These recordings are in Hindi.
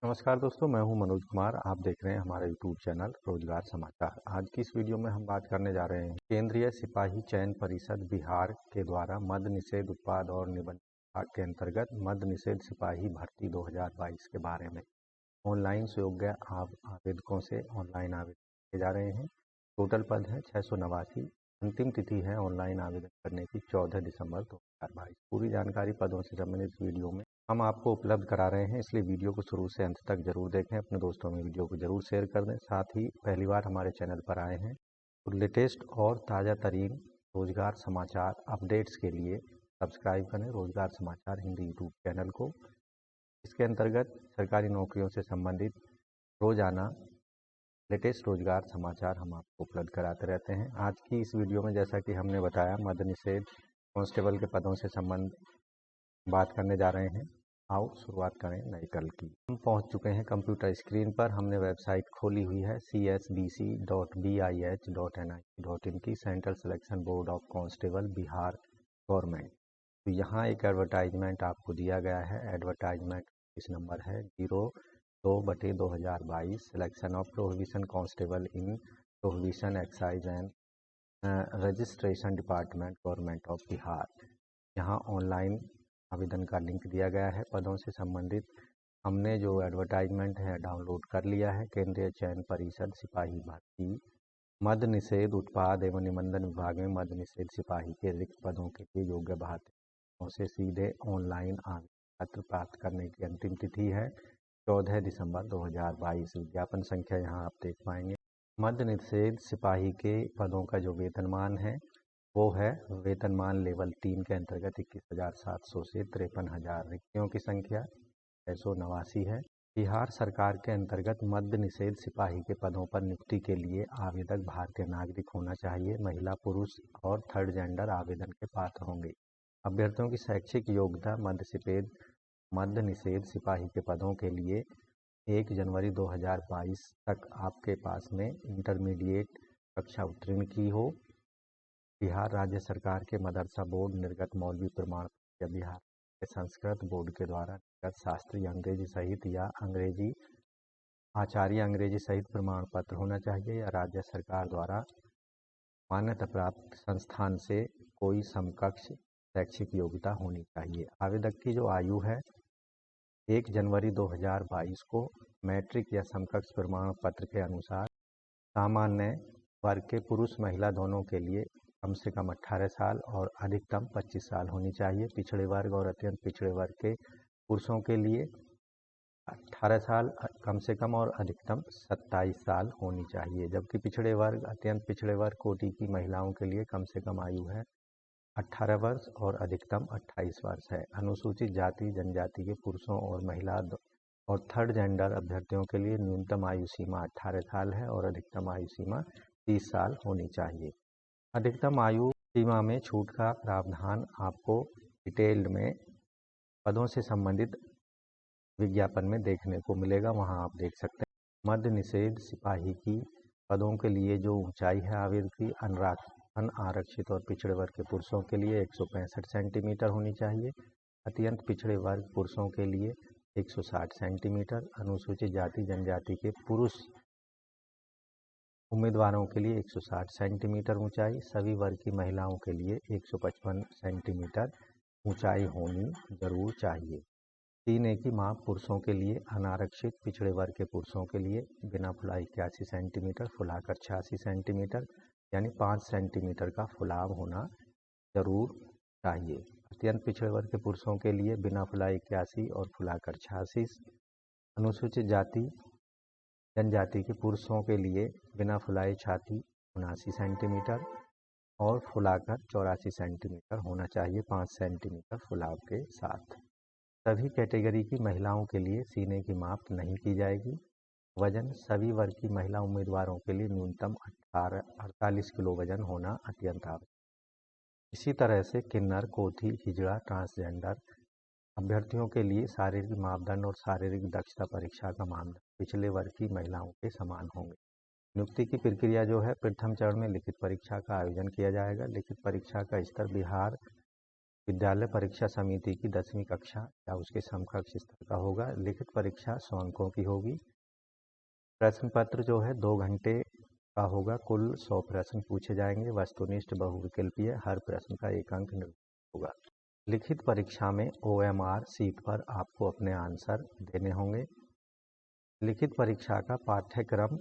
नमस्कार दोस्तों, मैं हूं मनोज कुमार। आप देख रहे हैं हमारा यूट्यूब चैनल रोजगार समाचार। आज की इस वीडियो में हम बात करने जा रहे हैं केंद्रीय सिपाही चयन परिषद बिहार के द्वारा मद्य निषेध उत्पाद और निबंधन विभाग के अंतर्गत मद्य निषेध सिपाही भर्ती 2022 के बारे में ऑनलाइन योग्य आवेदकों से ऑनलाइन आवेदन किए जा रहे हैं। टोटल पद है 689। अंतिम तिथि है ऑनलाइन आवेदन करने की 14 दिसंबर 2022। पूरी जानकारी पदों से संबंधित वीडियो में हम आपको उपलब्ध करा रहे हैं, इसलिए वीडियो को शुरू से अंत तक जरूर देखें। अपने दोस्तों में वीडियो को जरूर शेयर कर दें। साथ ही पहली बार हमारे चैनल पर आए हैं तो लेटेस्ट और ताज़ा तरीन रोजगार समाचार अपडेट्स के लिए सब्सक्राइब करें रोजगार समाचार हिंदी यूट्यूब चैनल को। इसके अंतर्गत सरकारी नौकरियों से संबंधित रोजाना लेटेस्ट रोजगार समाचार हम आपको उपलब्ध कराते रहते हैं। आज की इस वीडियो में जैसा कि हमने बताया, मद्य निषेध कांस्टेबल के पदों से संबंध बात करने जा रहे हैं। आओ शुरुआत करें नए कल की। हम पहुंच चुके हैं कंप्यूटर स्क्रीन पर। हमने वेबसाइट खोली हुई है csbc.bih.nic.in की, central selection board of constable Bihar government. तो यहाँ एक एडवर्टाइजमेंट आपको दिया गया है। एडवर्टाइजमेंट इस नंबर है 02/2022 selection of prohibition constable in prohibition excise and registration department government of Bihar. यहाँ ऑनलाइन आवेदन का लिंक दिया गया है। पदों से संबंधित हमने जो एडवर्टाइजमेंट है डाउनलोड कर लिया है। केंद्रीय चयन परिषद सिपाही भर्ती मद्य निषेध उत्पाद एवं निबंधन विभाग में मद्य निषेध सिपाही के रिक्त पदों के लिए योग्य भारतीयों से सीधे ऑनलाइन आवेदन पत्र प्राप्त करने की अंतिम तिथि है 14 दिसंबर 2022। विज्ञापन संख्या यहाँ आप देख पाएंगे। मद्य निषेध सिपाही के पदों का जो वेतनमान है वो है वेतनमान लेवल 3 के अंतर्गत 21,700 से 53,000। रिक्तियों की संख्या 689 है। बिहार सरकार के अंतर्गत मद्य निषेध सिपाही के पदों पर नियुक्ति के लिए आवेदक भारतीय नागरिक होना चाहिए। महिला, पुरुष और थर्ड जेंडर आवेदन के पात्र होंगे। अभ्यर्थियों की शैक्षिक योग्यता मद्य निषेध सिपाही के पदों के लिए 1 जनवरी 2022 तक आपके पास में इंटरमीडिएट कक्षा उत्तीर्ण की हो। बिहार राज्य सरकार के मदरसा बोर्ड निर्गत मौलवी प्रमाण पत्र या बिहार के संस्कृत बोर्ड के द्वारा निर्गत शास्त्रीय अंग्रेजी सहित या अंग्रेजी आचार्य अंग्रेजी सहित प्रमाण पत्र होना चाहिए या राज्य सरकार द्वारा मान्यता प्राप्त संस्थान से कोई समकक्ष शैक्षिक योग्यता होनी चाहिए। आवेदक की जो आयु है 1 जनवरी 2022 को मैट्रिक या समकक्ष प्रमाण पत्र के अनुसार सामान्य वर्ग के पुरुष महिला दोनों के लिए कम से कम 18 साल और अधिकतम 25 साल होनी चाहिए। पिछड़े वर्ग और अत्यंत पिछड़े वर्ग के पुरुषों के लिए 18 साल कम से कम और अधिकतम 27 साल होनी चाहिए। जबकि पिछड़े वर्ग अत्यंत पिछड़े वर्ग कोटि की महिलाओं के लिए कम से कम आयु है 18 वर्ष और अधिकतम 28 वर्ष है। अनुसूचित जाति जनजाति के पुरुषों और महिला और थर्ड जेंडर अभ्यर्थियों के लिए न्यूनतम आयु सीमा 18 साल है और अधिकतम आयु सीमा 30 साल होनी चाहिए। अधिकतम आयु सीमा में छूट का प्रावधान आपको डिटेल्ड में पदों से संबंधित विज्ञापन में देखने को मिलेगा, वहां आप देख सकते हैं। मद्य निषेध सिपाही की पदों के लिए जो ऊंचाई है आवेदक की अनारक्षित और पिछड़े वर्ग के पुरुषों के लिए 165 सेंटीमीटर होनी चाहिए। अत्यंत पिछड़े वर्ग पुरुषों के लिए 160 सेंटीमीटर। अनुसूचित जाति जनजाति के पुरुष उम्मीदवारों के लिए 160 सेंटीमीटर ऊंचाई। सभी वर्ग की महिलाओं के लिए 155 सेंटीमीटर ऊंचाई होनी जरूर चाहिए। सीने की माप पुरुषों के लिए अनारक्षित पिछड़े वर्ग के पुरुषों के लिए बिना फुलाई 81 सेंटीमीटर, फुलाकर 86 सेंटीमीटर, यानी 5 सेंटीमीटर का फुलाव होना जरूर चाहिए। अत्यंत पिछड़े वर्ग के पुरुषों के लिए बिना फुलाई 81 और फुलाकर 86। अनुसूचित जाति जनजाति के पुरुषों के लिए बिना फुलाए छाती 79 सेंटीमीटर और फुलाकर 84 सेंटीमीटर होना चाहिए, 5 सेंटीमीटर फुलाव के साथ। सभी कैटेगरी की महिलाओं के लिए सीने की माप नहीं की जाएगी। वजन सभी वर्ग की महिला उम्मीदवारों के लिए न्यूनतम 48 किलो वजन होना अत्यंत आवश्यक। इसी तरह से किन्नर, कोठी, हिजड़ा, ट्रांसजेंडर अभ्यर्थियों के लिए शारीरिक मापदंड और शारीरिक दक्षता परीक्षा का मानदंड पिछले वर्ग की महिलाओं के समान होंगे। नियुक्ति की प्रक्रिया जो है, प्रथम चरण में लिखित परीक्षा का आयोजन किया जाएगा। लिखित परीक्षा का स्तर बिहार विद्यालय परीक्षा समिति की 10वीं कक्षा या उसके समकक्ष स्तर का होगा। लिखित परीक्षा 100 अंकों की होगी। प्रश्न पत्र जो है 2 घंटे का होगा। कुल 100 प्रश्न पूछे जाएंगे। वस्तुनिष्ठ बहुविकल्पीय, हर प्रश्न का 1 अंक निर्धारित होगा। लिखित परीक्षा में OMR शीट पर आपको अपने आंसर देने होंगे। लिखित परीक्षा का पाठ्यक्रम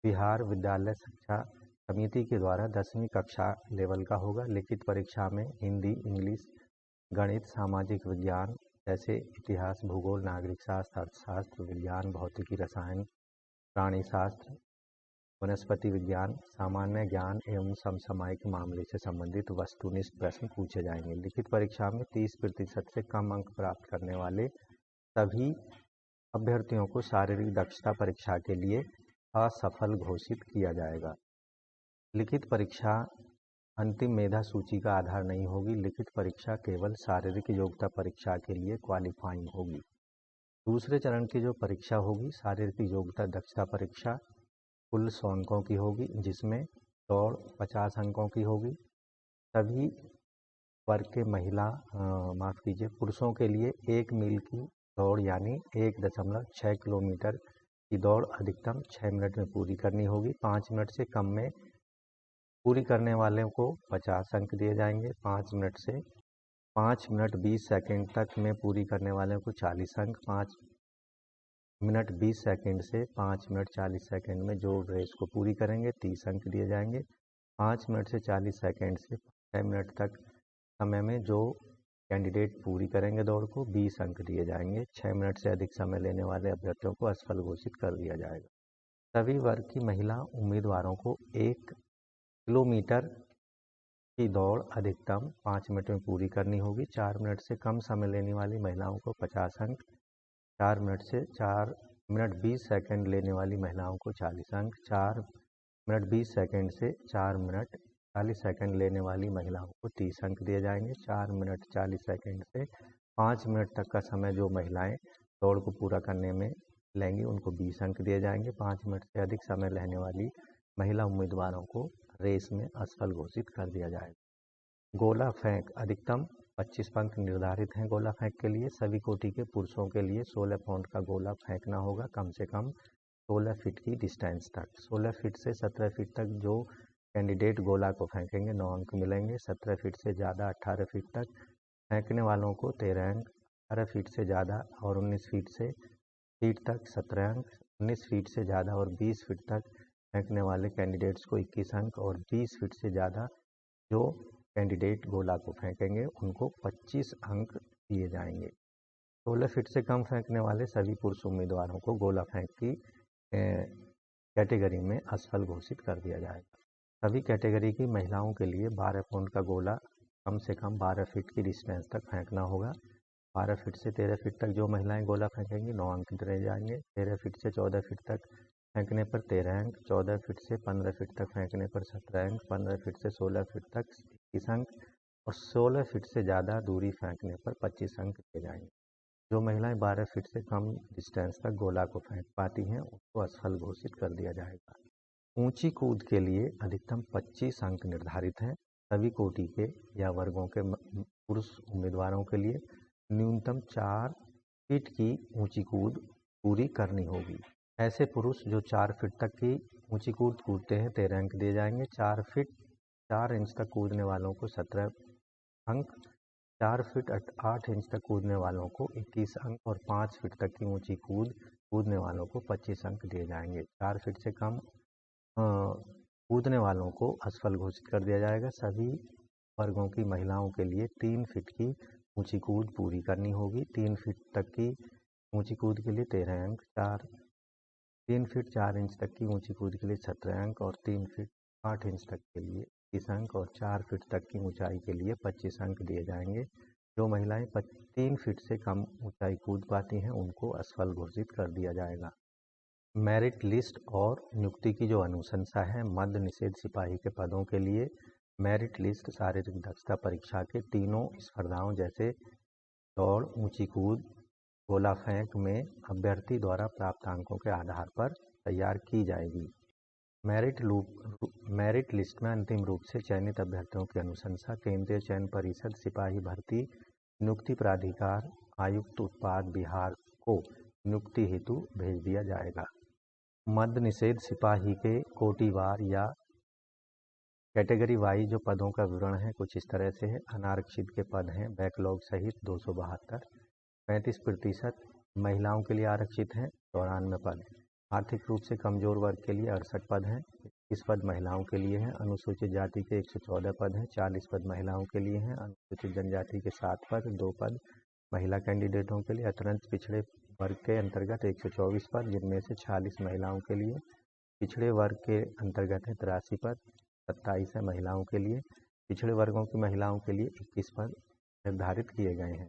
बिहार विद्यालय शिक्षा समिति के द्वारा 10वीं कक्षा लेवल का होगा। लिखित परीक्षा में हिंदी, इंग्लिश, गणित, सामाजिक विज्ञान जैसे इतिहास, भूगोल, नागरिक शास्त्र, अर्थशास्त्र, विज्ञान, भौतिकी, रसायन, प्राणी शास्त्र, वनस्पति विज्ञान, सामान्य ज्ञान एवं समसामयिक मामले से संबंधित वस्तुनिष्ठ प्रश्न पूछे जाएंगे। लिखित परीक्षा में 30% से कम अंक प्राप्त करने वाले सभी अभ्यर्थियों को शारीरिक दक्षता परीक्षा के लिए असफल घोषित किया जाएगा। लिखित परीक्षा अंतिम मेधा सूची का आधार नहीं होगी। लिखित परीक्षा केवल शारीरिक योग्यता परीक्षा के लिए क्वालिफाइंग होगी। दूसरे चरण की जो परीक्षा होगी, शारीरिक योग्यता दक्षता परीक्षा, कुल 100 अंकों की होगी, जिसमें दौड़ 50 अंकों की होगी। सभी वर्ग के पुरुषों के लिए 1 मील की दौड़ यानी 1.6 किलोमीटर की दौड़ अधिकतम 6 मिनट में पूरी करनी होगी। 5 मिनट से कम में पूरी करने वाले को 50 अंक दिए जाएंगे। 5 मिनट 20 सेकंड तक में पूरी करने वाले को 40 अंक। 5 मिनट 20 सेकंड से 5 मिनट 40 सेकंड में जो रेस को पूरी करेंगे 30 अंक दिए जाएंगे। 5 मिनट से 40 सेकंड से 6 मिनट तक समय में जो कैंडिडेट पूरी करेंगे दौड़ को 20 अंक दिए जाएंगे। 6 मिनट से अधिक समय लेने वाले अभ्यर्थियों को असफल घोषित कर दिया जाएगा। सभी वर्ग की महिला उम्मीदवारों को 1 किलोमीटर की दौड़ अधिकतम 5 मिनट में पूरी करनी होगी। 4 मिनट से कम समय लेने वाली महिलाओं को 50 अंक, 4 मिनट 20 सेकंड लेने वाली महिलाओं को 40 अंक, 4 मिनट 20 सेकंड से 4 मिनट 40 सेकंड लेने वाली महिलाओं को 30 अंक दिए जाएंगे। 4 मिनट 40 सेकंड से 5 मिनट तक का समय जो महिलाएं दौड़ को पूरा करने में लेंगी उनको 20 अंक दिए जाएंगे। 5 मिनट से अधिक समय लेने वाली महिला उम्मीदवारों को रेस में असफल घोषित कर दिया जाएगा। गोला फेंक अधिकतम 25 अंक निर्धारित हैं। गोला फेंक के लिए सभी कोटि के पुरुषों के लिए 16 पाउंड का गोला फेंकना होगा, कम से कम 16 फीट की डिस्टेंस तक। 16 फीट से 17 फीट तक जो कैंडिडेट गोला को फेंकेंगे 9 अंक मिलेंगे। 17 फीट से ज़्यादा 18 फीट तक फेंकने वालों को 13 अंक, 18 फीट से ज़्यादा और 19 फीट तक 17 अंक, 19 फीट से ज़्यादा और 20 फीट तक फेंकने वाले कैंडिडेट्स को 21 अंक और 20 फीट से ज़्यादा जो कैंडिडेट गोला को फेंकेंगे उनको 25 अंक दिए जाएंगे। 16 फीट से कम फेंकने वाले सभी पुरुष उम्मीदवारों को गोला फेंक की कैटेगरी में असफल घोषित कर दिया जाएगा। सभी कैटेगरी की महिलाओं के लिए 12 पाउंड का गोला कम से कम 12 फीट की डिस्टेंस तक फेंकना होगा। 12 फीट से 13 फीट तक जो महिलाएं गोला फेंकेंगी 9 अंक दिए जाएंगे। 13 फीट से 14 फीट तक फेंकने पर 13 अंक, 14 फीट से 15 फीट तक फेंकने पर 17 अंक, 15 फीट से 16 फीट तक 21 अंक और 16 फीट से ज़्यादा दूरी फेंकने पर 25 अंक दिए जाएंगे। जो महिलाएं 12 फीट से कम डिस्टेंस तक गोला को फेंक पाती हैं उनको असफल घोषित कर दिया जाएगा। ऊंची कूद के लिए अधिकतम 25 अंक निर्धारित हैं। सभी कोटि के या वर्गों के पुरुष उम्मीदवारों के लिए न्यूनतम 4 फीट की ऊंची कूद पूरी करनी होगी। ऐसे पुरुष जो 4 फीट तक की ऊंची कूद कूदते हैं 13 अंक दिए जाएंगे। 4 फीट 4 इंच तक कूदने वालों को 17 अंक, 4 फीट 8 इंच तक कूदने वालों को 21 अंक और 5 फीट तक की ऊंची कूदने वालों को 25 अंक दिए जाएंगे। 4 फीट से कम कूदने वालों को असफल घोषित कर दिया जाएगा। सभी वर्गों की महिलाओं के लिए 3 फीट की ऊंची कूद पूरी करनी होगी। 3 फीट तक की ऊंची कूद के लिए 13 अंक, 3 फीट 4 इंच तक की ऊंची कूद के लिए 17 अंक और 3 फीट 8 इंच तक के लिए 30 अंक और 4 फीट तक की ऊंचाई के लिए 25 अंक दिए जाएंगे। जो महिलाएं 3 फीट से कम ऊंचाई कूद पाती हैं उनको असफल घोषित कर दिया जाएगा। मेरिट लिस्ट और नियुक्ति की जो अनुशंसा है, मद्य निषेध सिपाही के पदों के लिए मेरिट लिस्ट शारीरिक दक्षता परीक्षा के तीनों स्पर्धाओं जैसे दौड़, ऊंची कूद, गोला फेंक में अभ्यर्थी द्वारा प्राप्त अंकों के आधार पर तैयार की जाएगी। मेरिट लिस्ट में अंतिम रूप से चयनित अभ्यर्थियों की अनुशंसा केंद्रीय चयन परिषद सिपाही भर्ती नियुक्ति प्राधिकार आयुक्त उत्पाद बिहार को नियुक्ति हेतु भेज दिया जाएगा। मद्य निषेध सिपाही के कोटिवार या कैटेगरी वाइज जो पदों का विवरण है कुछ इस तरह से है। अनारक्षित के पद हैं बैकलॉग सहित 272, 35% महिलाओं के लिए आरक्षित हैं 94 पद। आर्थिक रूप से कमजोर वर्ग के लिए 68 पद हैं, 21 पद महिलाओं के लिए हैं। अनुसूचित जाति के 114 पद हैं, 40 पद महिलाओं के लिए हैं। अनुसूचित जनजाति के 7 पद, 2 पद महिला कैंडिडेटों के लिए। अत्यंत पिछड़े वर्ग के अंतर्गत 124 पद, जिनमें से 46 महिलाओं के लिए। पिछड़े वर्ग के अंतर्गत है 83 पद, 27 है महिलाओं के लिए। पिछड़े वर्गों की महिलाओं के लिए 21 पद निर्धारित किए गए हैं,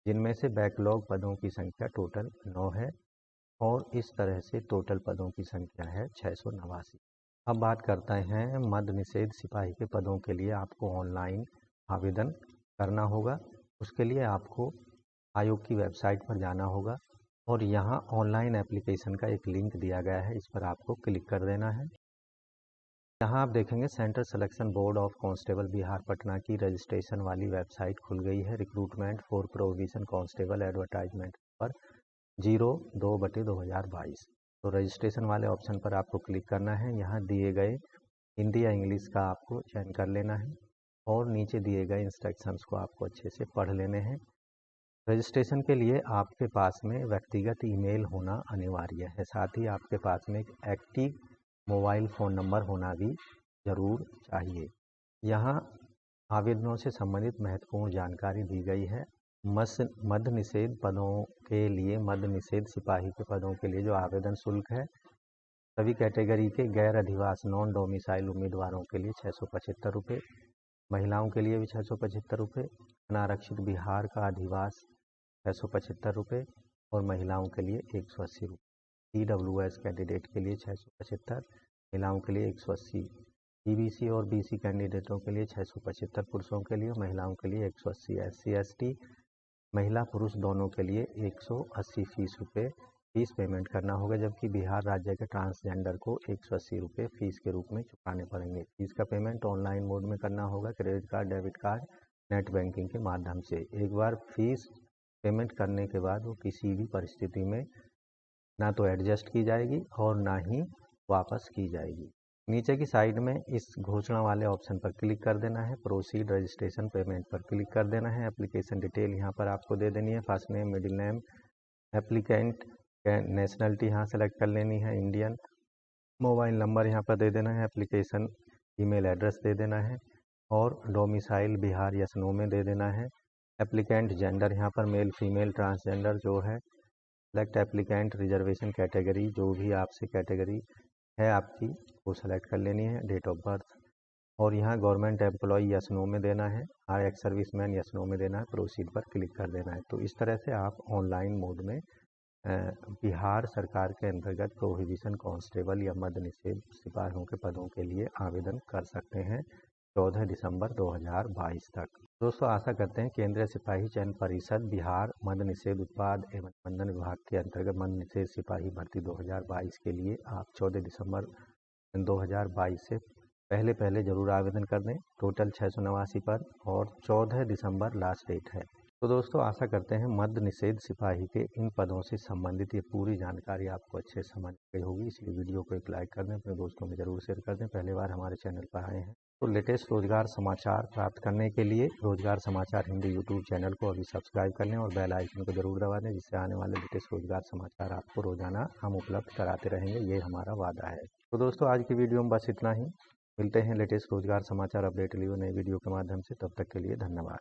जिनमें से बैकलॉग पदों की संख्या टोटल 9 है और इस तरह से टोटल पदों की संख्या है 689। अब बात करते हैं मद्य निषेध सिपाही के पदों के लिए आपको ऑनलाइन आवेदन करना होगा। उसके लिए आपको आयोग की वेबसाइट पर जाना होगा और यहाँ ऑनलाइन एप्लीकेशन का एक लिंक दिया गया है, इस पर आपको क्लिक कर देना है। यहाँ आप देखेंगे central selection board of constable Bihar Patna की रजिस्ट्रेशन वाली वेबसाइट खुल गई है। Recruitment for provision constable advertisement पर 02/2022। तो रजिस्ट्रेशन वाले ऑप्शन पर आपको क्लिक करना है। यहाँ दिए गए हिंदी या इंग्लिश का आपको चयन कर लेना है और नीचे दिए गए इंस्ट्रक्शंस को आपको अच्छे से पढ़ लेने हैं। रजिस्ट्रेशन के लिए आपके पास में व्यक्तिगत ईमेल होना अनिवार्य है, साथ ही आपके पास में एक एक्टिव मोबाइल फ़ोन नंबर होना भी ज़रूर चाहिए। यहाँ आवेदनों से संबंधित महत्वपूर्ण जानकारी दी गई है। मद्य निषेध पदों के लिए मद्य निषेध सिपाही के पदों के लिए जो आवेदन शुल्क है सभी कैटेगरी के गैर अधिवास नॉन डोमिसाइल उम्मीदवारों के लिए 675 रुपये, महिलाओं के लिए भी 675 रुपये, अनारक्षित बिहार का अधिवास 675 रुपये और महिलाओं के लिए 180 रुपये। EWS कैंडिडेट के लिए 675, महिलाओं के लिए 180, PBC और BC कैंडिडेटों के लिए 675 पुरुषों के लिए, महिलाओं के लिए 180, SC ST महिला पुरुष दोनों के लिए 180 फीस रुपये फीस पेमेंट करना होगा, जबकि बिहार राज्य के ट्रांसजेंडर को 180 रुपये फीस के रूप में चुकाने पड़ेंगे। फीस का पेमेंट ऑनलाइन मोड में करना होगा, credit card, debit card, net banking के माध्यम से। एक बार फीस पेमेंट करने के बाद वो किसी भी परिस्थिति में ना तो एडजस्ट की जाएगी और ना ही वापस की जाएगी। नीचे की साइड में इस घोषणा वाले ऑप्शन पर क्लिक कर देना है। प्रोसीड रजिस्ट्रेशन पेमेंट पर क्लिक कर देना है। एप्लीकेशन डिटेल यहाँ पर आपको दे देनी है, first name, middle name, applicant nationality यहाँ सेलेक्ट कर लेनी है, इंडियन, मोबाइल नंबर यहाँ पर दे देना है, एप्लीकेशन ईमेल एड्रेस दे देना है और डोमिसाइल बिहार यस नो में दे देना है। एप्लीकेंट जेंडर यहाँ पर मेल फीमेल ट्रांसजेंडर जो है, सेलेक्ट एप्लीकेंट रिजर्वेशन कैटेगरी, जो भी आपसे कैटेगरी है आपकी वो सेलेक्ट कर लेनी है, डेट ऑफ बर्थ और यहाँ गवर्नमेंट एम्प्लॉय यस नो में देना है, एक्स सर्विसमैन यस नो में देना है, प्रोसीड पर क्लिक कर देना है। तो इस तरह से आप ऑनलाइन मोड में बिहार सरकार के अंतर्गत प्रोहिबिशन कांस्टेबल या मद्य निषेध सिपाहियों के पदों के लिए आवेदन कर सकते हैं 14 दिसंबर 2022 तक। दोस्तों आशा करते हैं केंद्रीय सिपाही चयन परिषद बिहार मद्य निषेध उत्पाद एवं निबंधन विभाग के अंतर्गत मद्य निषेध सिपाही भर्ती 2022 के लिए आप 14 दिसंबर 2022 से पहले जरूर आवेदन कर दें। टोटल 689 पद और 14 दिसंबर लास्ट डेट है। तो दोस्तों आशा करते हैं मद्य निषेध सिपाही के इन पदों से संबंधित ये पूरी जानकारी आपको अच्छे से समझ गई होगी। इसलिए वीडियो को एक लाइक कर दें, अपने दोस्तों में जरूर शेयर कर दें। पहली बार हमारे चैनल पर आए हैं तो लेटेस्ट रोजगार समाचार प्राप्त करने के लिए रोजगार समाचार हिंदी यूट्यूब चैनल को अभी सब्सक्राइब कर लें और बेल आइकन को जरूर दबा दें, जिससे आने वाले लेटेस्ट रोजगार समाचार आपको रोजाना हम उपलब्ध कराते रहेंगे, ये हमारा वादा है। तो दोस्तों आज की वीडियो में बस इतना ही। मिलते हैं लेटेस्ट रोजगार समाचार अपडेट लिए नई वीडियो के माध्यम से, तब तक के लिए धन्यवाद।